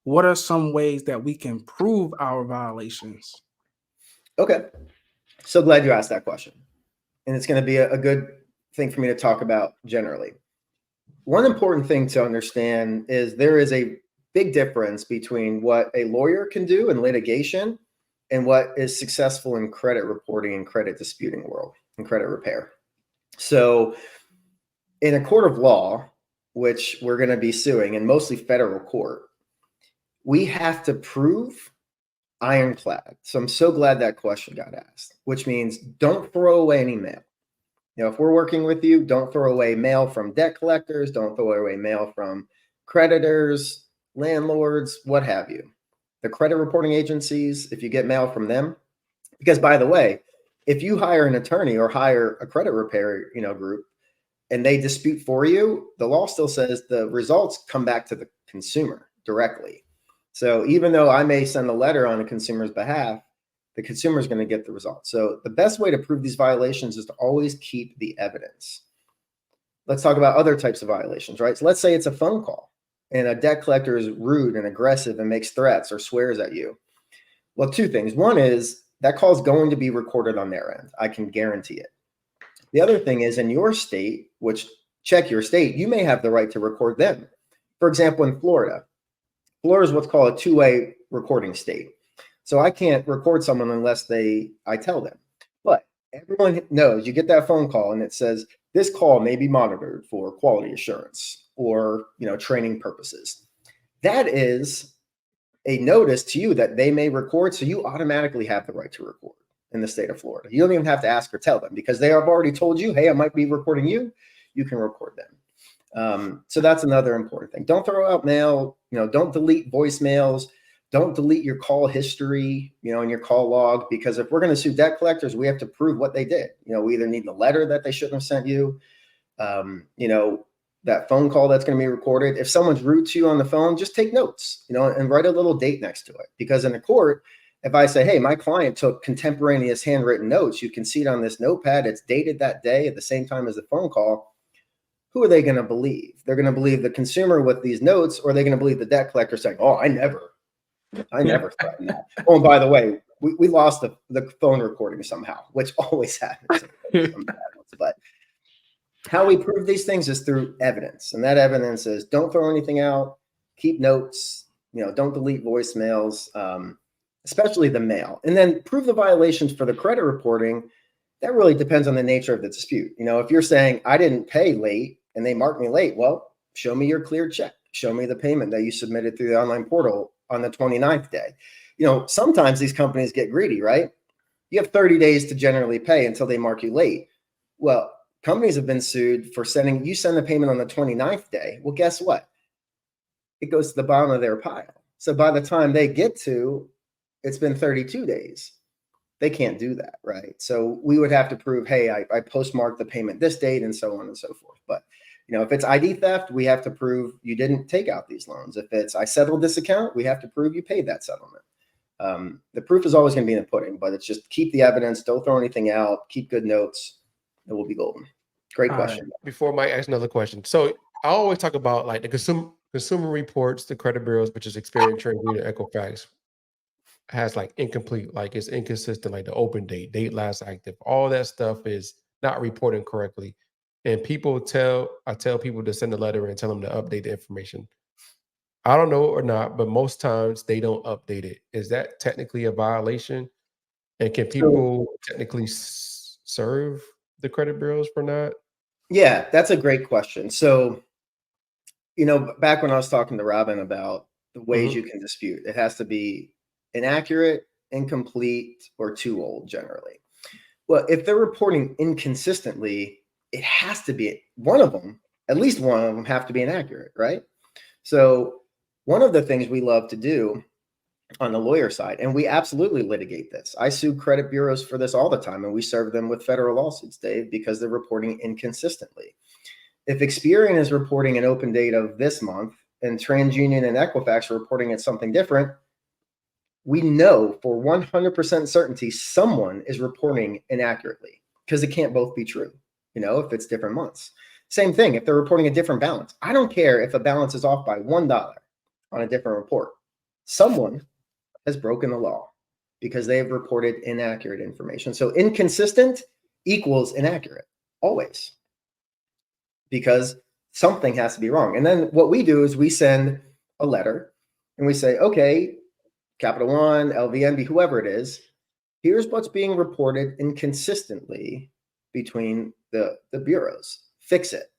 what are some ways that we can prove our violations? Okay. So glad you asked that question. And it's going to be a good thing for me to talk about generally. One important thing to understand is there is a big difference between what a lawyer can do in litigation and what is successful in credit reporting and credit disputing world and credit repair. So in a court of law, which we're going to be suing, and mostly federal court, we have to prove ironclad. So I'm so glad that question got asked, which means don't throw away any mail. If we're working with you, don't throw away mail from debt collectors, don't throw away mail from creditors, landlords, what have you. The credit reporting agencies, if you get mail from them, because by the way, if you hire an attorney or hire a credit repair, group, and they dispute for you, the law still says the results come back to the consumer directly. So even though I may send a letter on a consumer's behalf, the consumer is going to get the result. So the best way to prove these violations is to always keep the evidence. Let's talk about other types of violations, right? So let's say it's a phone call and a debt collector is rude and aggressive and makes threats or swears at you. Well, two things. One is that call is going to be recorded on their end. I can guarantee it. The other thing is in your state, which check your state, you may have the right to record them. For example, in Florida is what's called a two-way recording state. So I can't record someone unless I tell them. But everyone knows you get that phone call and it says this call may be monitored for quality assurance or training purposes. That is a notice to you that they may record, so you automatically have the right to record in the state of Florida. You don't even have to ask or tell them because they have already told you, hey, I might be recording you. You can record them. So that's another important thing. Don't throw out mail. Don't delete voicemails. Don't delete your call history, in your call log, because if we're going to sue debt collectors, we have to prove what they did. We either need the letter that they shouldn't have sent you, that phone call that's going to be recorded. If someone's rude to you on the phone, just take notes, and write a little date next to it. Because in a court, if I say, hey, my client took contemporaneous handwritten notes, you can see it on this notepad. It's dated that day at the same time as the phone call. Who are they going to believe? They're going to believe the consumer with these notes, or are they going to believe the debt collector saying, oh, I never threatened that. Oh, and by the way, we lost the phone recording somehow, which always happens. But how we prove these things is through evidence. And that evidence is don't throw anything out, keep notes, don't delete voicemails, especially the mail. And then prove the violations for the credit reporting. That really depends on the nature of the dispute. If you're saying I didn't pay late and they marked me late, well, show me your clear check. Show me the payment that you submitted through the online portal on the 29th day. Sometimes these companies get greedy, right? You have 30 days to generally pay until they mark you late. Well, companies have been sued for send the payment on the 29th day. Well, guess what? It goes to the bottom of their pile. So by the time they get to, it's been 32 days. They can't do that, right? So we would have to prove, hey, I postmarked the payment this date and so on and so forth. But if it's ID theft, we have to prove you didn't take out these loans. If it's I settled this account, we have to prove you paid that settlement. The proof is always going to be in the pudding, but it's just keep the evidence, don't throw anything out, keep good notes, it will be golden. Great question. Right. Before Mike asks another question. So I always talk about like the consumer reports, the credit bureaus, which is Experian, TransUnion, Equifax, has like incomplete, like it's inconsistent, like the open date last active, all that stuff is not reporting correctly. And I tell people to send a letter and tell them to update the information. I don't know or not, but most times they don't update it. Is that technically a violation? And can people technically serve the credit bureaus for not? Yeah, that's a great question. So, back when I was talking to Robin about the ways you can dispute, it has to be inaccurate, incomplete, or too old generally. Well, if they're reporting inconsistently, it has to be one of them, at least one of them have to be inaccurate, right? So one of the things we love to do on the lawyer side, and we absolutely litigate this. I sue credit bureaus for this all the time, and we serve them with federal lawsuits, Dave, because they're reporting inconsistently. If Experian is reporting an open date of this month and TransUnion and Equifax are reporting it something different, we know for 100% certainty someone is reporting inaccurately because it can't both be true, if it's different months. Same thing, if they're reporting a different balance. I don't care if a balance is off by $1 on a different report. someone has broken the law because they have reported inaccurate information. So inconsistent equals inaccurate, always, because something has to be wrong. And then what we do is we send a letter and we say, okay, Capital One, LVNB, whoever it is, here's what's being reported inconsistently between the bureaus. Fix it.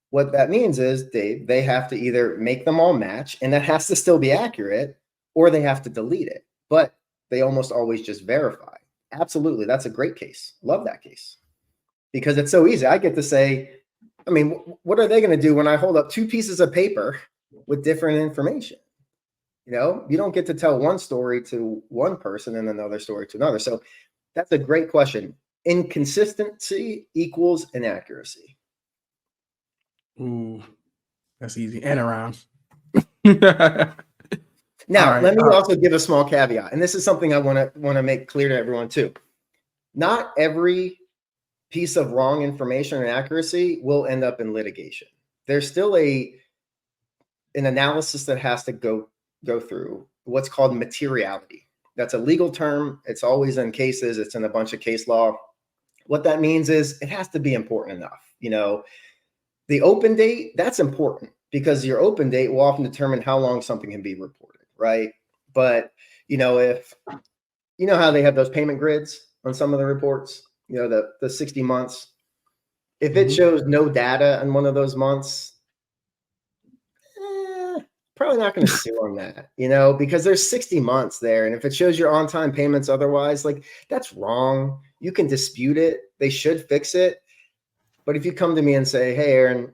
What that means is they have to either make them all match, and that has to still be accurate, or they have to delete it. But they almost always just verify. Absolutely. That's a great case. Love that case. Because it's so easy. I get to say, I mean, what are they going to do when I hold up two pieces of paper with different information? You know, you don't get to tell one story to one person and another story to another. So that's a great question. Inconsistency equals inaccuracy. Ooh, that's easy. And around. Now, right, let me also give a small caveat, and this is something I want to make clear to everyone too. Not every piece of wrong information or inaccuracy will end up in litigation. There's still an analysis that has to go through, what's called materiality. That's a legal term. It's always in cases. It's in a bunch of case law. What that means is it has to be important enough. You know, the open date, that's important because your open date will often determine how long something can be reported, right? But, you know, if, you know how they have those payment grids on some of the reports, you know, the 60 months, if it shows no data in one of those months, probably not going to sue on that, you know, because there's 60 months there. And if it shows your on-time payments otherwise, like, that's wrong. You can dispute it. They should fix it. But if you come to me and say, hey, Aaron,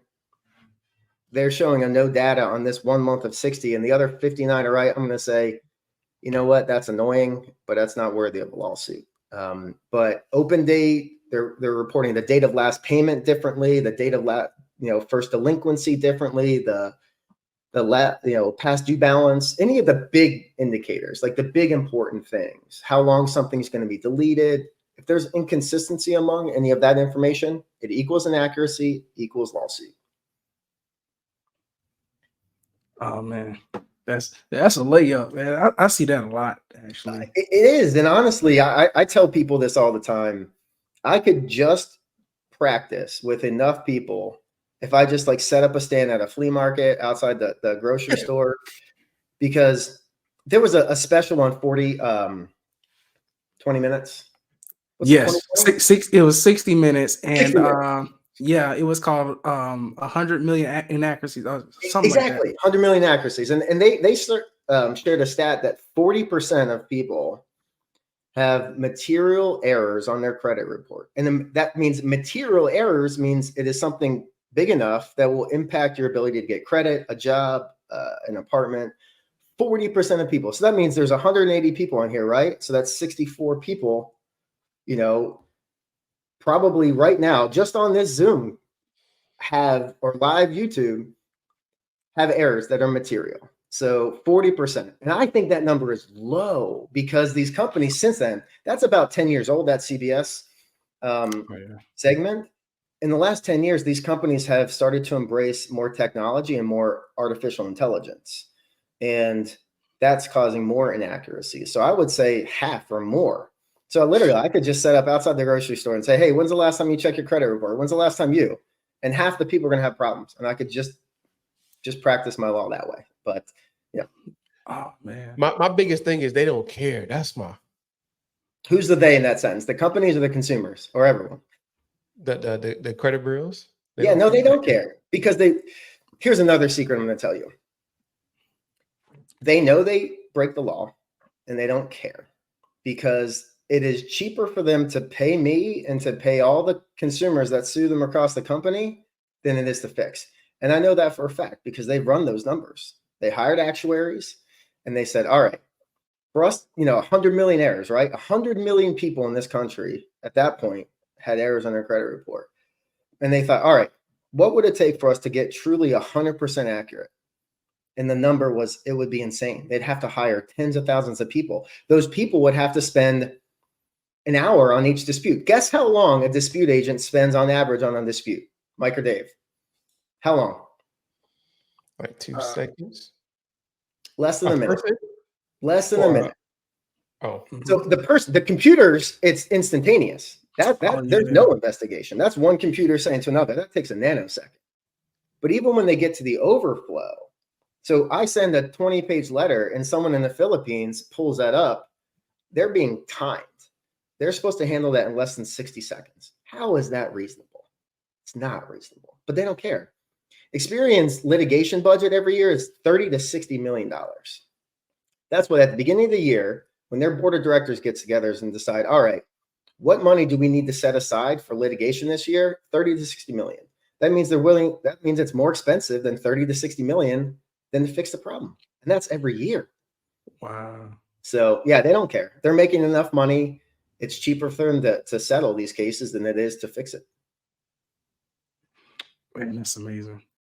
they're showing a no data on this 1 month of 60 and the other 59 are right, I'm going to say, you know what, that's annoying, but that's not worthy of a lawsuit. But open date, they're reporting the date of last payment differently, the date of first delinquency differently, the past due balance, any of the big indicators, like the big important things, how long something's going to be deleted. If there's inconsistency among any of that information, it equals inaccuracy, equals lawsuit. Oh man, that's a layup, man. I see that a lot, actually. It is, and honestly, I tell people this all the time. I could just practice with enough people if I just like set up a stand at a flea market outside the grocery store, because there was a special on 20 minutes. What's Yes, it was 60 minutes, and 60 minutes. yeah, it was called 100 million inaccuracies, something Exactly, like that. 100 million accuracies, and they shared a stat that 40% of people have material errors on their credit report, and that means material errors means it is something big enough that will impact your ability to get credit, a job, an apartment. 40% of people. So that means there's 180 people on here, right? So that's 64 people, you know, probably right now, just on this Zoom or live YouTube, have errors that are material. So 40%. And I think that number is low because these companies since then, that's about 10 years old, that CBS segment. In the last 10 years, these companies have started to embrace more technology and more artificial intelligence. And that's causing more inaccuracy. So I would say half or more. So literally, I could just set up outside the grocery store and say, hey, when's the last time you checked your credit report? When's the last time you? And half the people are going to have problems. And I could just practice my law that way. But yeah. Oh man. My biggest thing is they don't care. That's my. Who's the they in that sentence? The companies or the consumers or everyone? The credit bureaus? They don't care because here's another secret I'm going to tell you. They know they break the law and they don't care because it is cheaper for them to pay me and to pay all the consumers that sue them across the company than it is to fix. And I know that for a fact because they've run those numbers. They hired actuaries and they said, all right, for us, 100 million errors, right? 100 million people in this country at that point had errors on their credit report. And they thought, all right, what would it take for us to get truly 100% accurate? And the number was, it would be insane. They'd have to hire tens of thousands of people. Those people would have to spend an hour on each dispute. Guess how long a dispute agent spends on average on a dispute? Mike or Dave? How long? Like 2 seconds. Less than a minute. Less than a Or, minute. Oh, So the computers, it's instantaneous. There's yeah. no investigation. That's one computer saying to another. That takes a nanosecond. But even when they get to the overflow, so I send a 20-page letter and someone in the Philippines pulls that up, they're being timed. They're supposed to handle that in less than 60 seconds. How is that reasonable? It's not reasonable, but they don't care. Experian's litigation budget every year is $30 to $60 million. That's what at the beginning of the year, when their board of directors gets together and decide, all right, what money do we need to set aside for litigation this year? 30 to 60 million. That means that means it's more expensive than 30 to 60 million than to fix the problem. And that's every year. Wow. So yeah, they don't care. They're making enough money. It's cheaper for them to settle these cases than it is to fix it. Man, that's amazing.